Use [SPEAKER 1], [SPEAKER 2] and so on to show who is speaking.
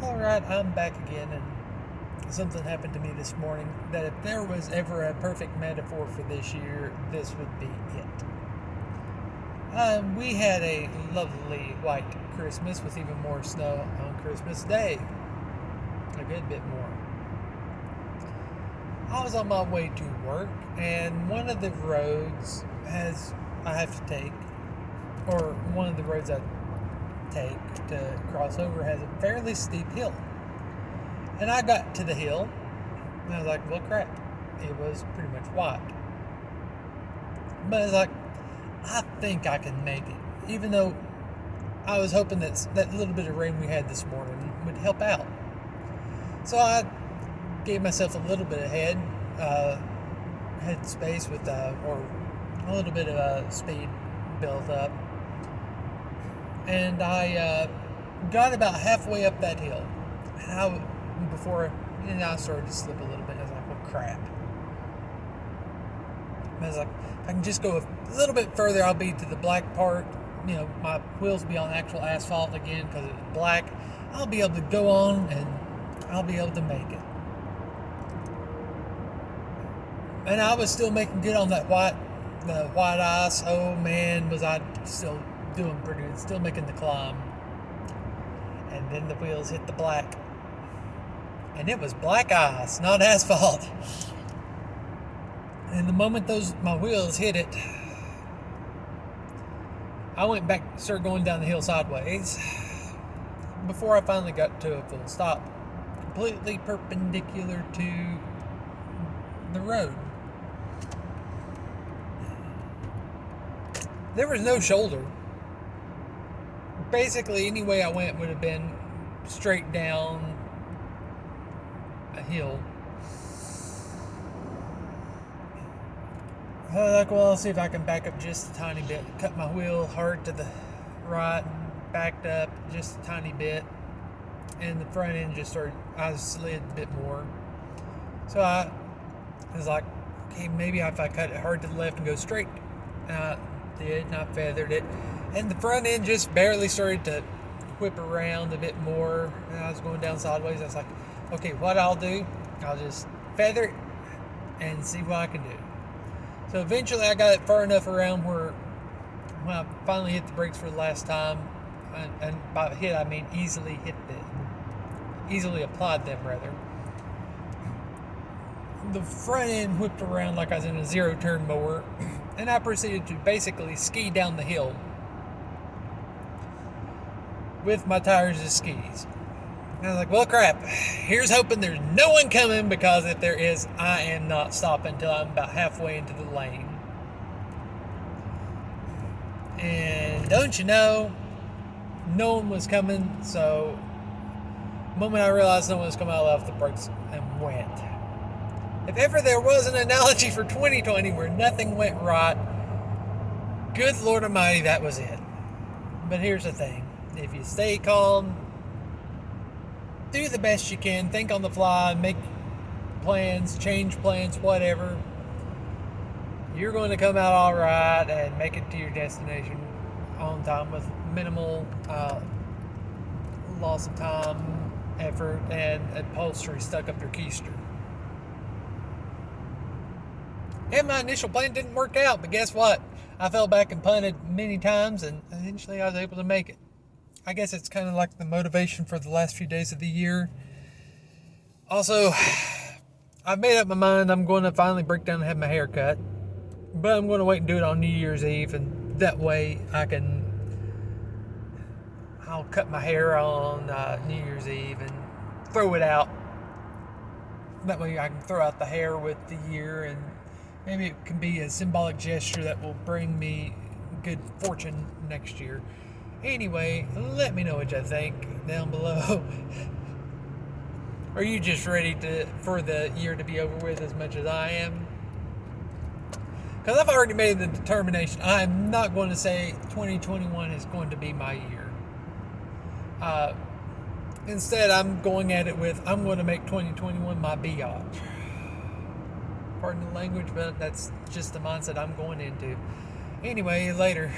[SPEAKER 1] Alright, I'm back again, and something happened to me this morning that if there was ever a perfect metaphor for this year, this would be it. We had a lovely white Christmas with even more snow on Christmas Day. A good bit more. I was on my way to work, and one of the roads I have to take, or one of the roads I take to cross over has a fairly steep hill. And I got to the hill, and I was like, well, crap. It was pretty much white. But it's like, I think I can make it. Even though I was hoping that little bit of rain we had this morning would help out. So I gave myself a little bit of head space with, or a little bit of speed built up. And I got about halfway up that hill. And I started to slip a little bit. I was like, well, crap. And I was like, if I can just go a little bit further, I'll be to the black part. My wheels will be on actual asphalt again because it's black. I'll be able to go on and I'll be able to make it. And I was still making good on the white ice. Oh man, was I still doing pretty good, still making the climb. And then the wheels hit the black. And it was black ice, not asphalt. And the moment my wheels hit it, I went back, started going down the hill sideways before I finally got to a full stop, completely perpendicular to the road. There was no shoulder. Basically, any way I went would have been straight down a hill. I was like, well, I'll see if I can back up just a tiny bit. Cut my wheel hard to the right, backed up just a tiny bit, and the front end I slid a bit more. So I was like, okay, maybe if I cut it hard to the left and go straight. And I did, and I feathered it. And the front end just barely started to whip around a bit more. And I was going down sideways. I was like, okay, what I'll do, I'll just feather it and see what I can do. So eventually I got it far enough around where when I finally hit the brakes for the last time, and by hit I mean easily applied them rather. The front end whipped around like I was in a zero-turn mower, and I proceeded to basically ski down the hill with my tires as skis. And I was like, well, crap, here's hoping there's no one coming, because if there is, I am not stopping until I'm about halfway into the lane. And don't you know, no one was coming, so the moment I realized no one was coming, I left the brakes and went. If ever there was an analogy for 2020 where nothing went right, good Lord Almighty, that was it. But here's the thing. If you stay calm, do the best you can, think on the fly, make plans, change plans, whatever, you're going to come out all right and make it to your destination on time with minimal loss of time, effort, and upholstery stuck up your keister. And my initial plan didn't work out, but guess what? I fell back and punted many times, and eventually I was able to make it. I guess it's kind of like the motivation for the last few days of the year. Also, I've made up my mind I'm going to finally break down and have my hair cut. But I'm going to wait and do it on New Year's Eve, and that way I'll cut my hair on New Year's Eve and throw it out. That way I can throw out the hair with the year, and maybe it can be a symbolic gesture that will bring me good fortune next year. Anyway, let me know what you think down below. Are you just ready for the year to be over with as much as I am? Because I've already made the determination. I'm not going to say 2021 is going to be my year. Instead, I'm going at it with, I'm going to make 2021 my biatch. Pardon the language, but that's just the mindset I'm going into. Anyway, later.